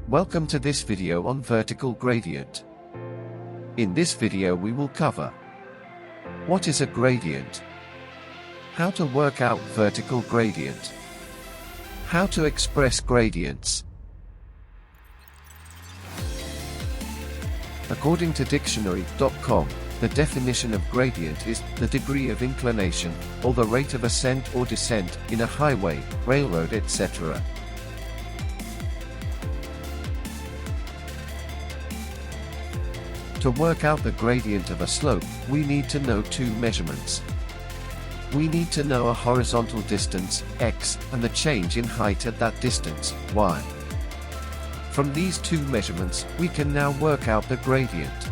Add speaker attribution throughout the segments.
Speaker 1: Welcome to this video on vertical gradient. In this video we will cover what is a gradient, how to work out vertical gradient, how to express gradients. According to dictionary.com, the definition of gradient is the degree of inclination, or the rate of ascent or descent, in a highway, railroad, etc. To work out the gradient of a slope, we need to know two measurements. We need to know a horizontal distance, x, and the change in height at that distance, y. From these two measurements, we can now work out the gradient.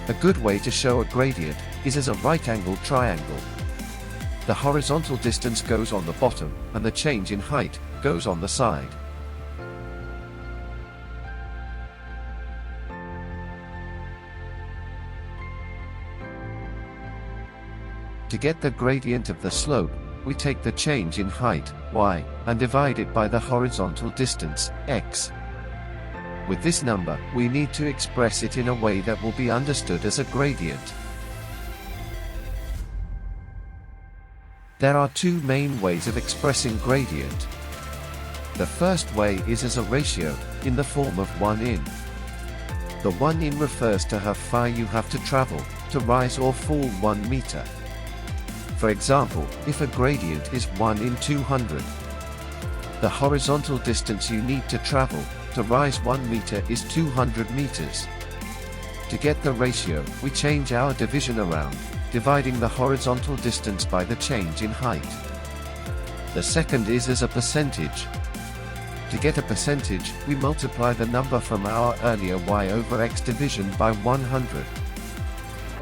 Speaker 1: A good way to show a gradient is as a right-angled triangle. The horizontal distance goes on the bottom, and the change in height goes on the side. To get the gradient of the slope, we take the change in height, y, and divide it by the horizontal distance, x. With this number, we need to express it in a way that will be understood as a gradient. There are two main ways of expressing gradient. The first way is as a ratio, in the form of 1:n. The 1:n refers to how far you have to travel to rise or fall 1 meter. For example, if a gradient is 1 in 200, the horizontal distance you need to travel to rise 1 meter is 200 meters. To get the ratio, we change our division around, dividing the horizontal distance by the change in height. The second is as a percentage. To get a percentage, we multiply the number from our earlier y over x division by 100.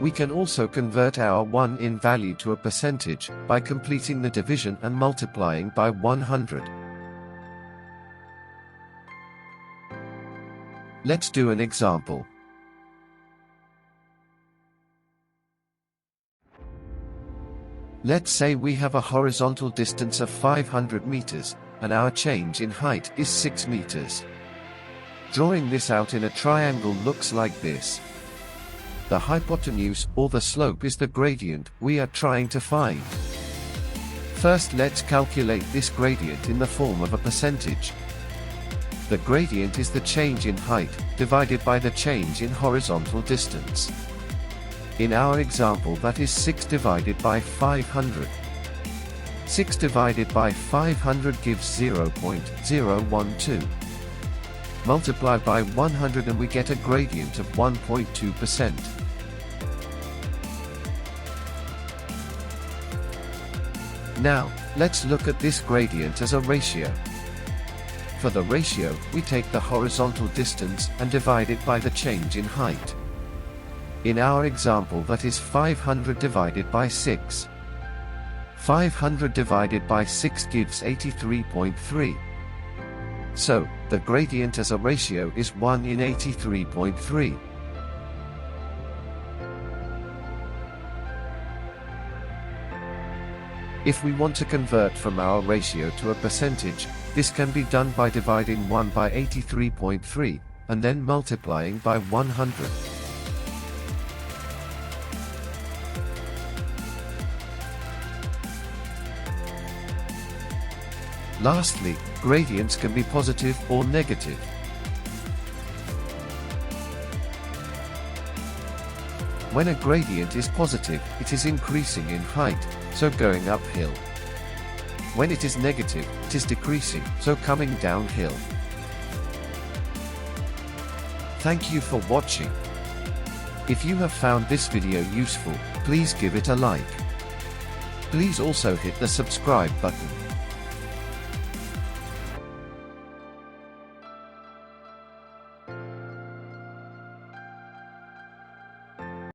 Speaker 1: We can also convert our 1:n value to a percentage by completing the division and multiplying by 100. Let's do an example. Let's say we have a horizontal distance of 500 meters, and our change in height is 6 meters. Drawing this out in a triangle looks like this. The hypotenuse, or the slope, is the gradient we are trying to find. First, let's calculate this gradient in the form of a percentage. The gradient is the change in height, divided by the change in horizontal distance. In our example, that is 6 divided by 500. 6 divided by 500 gives 0.012. Multiply by 100 and we get a gradient of 1.2%. Now, let's look at this gradient as a ratio. For the ratio, we take the horizontal distance and divide it by the change in height. In our example, that is 500 divided by 6. 500 divided by 6 gives 83.3. So, the gradient as a ratio is 1 in 83.3. If we want to convert from our ratio to a percentage, this can be done by dividing 1 by 83.3, and then multiplying by 100. Lastly, gradients can be positive or negative. When a gradient is positive, it is increasing in height, so going uphill. When it is negative, it is decreasing, so coming downhill. Thank you for watching. If you have found this video useful, please give it a like. Please also hit the subscribe button.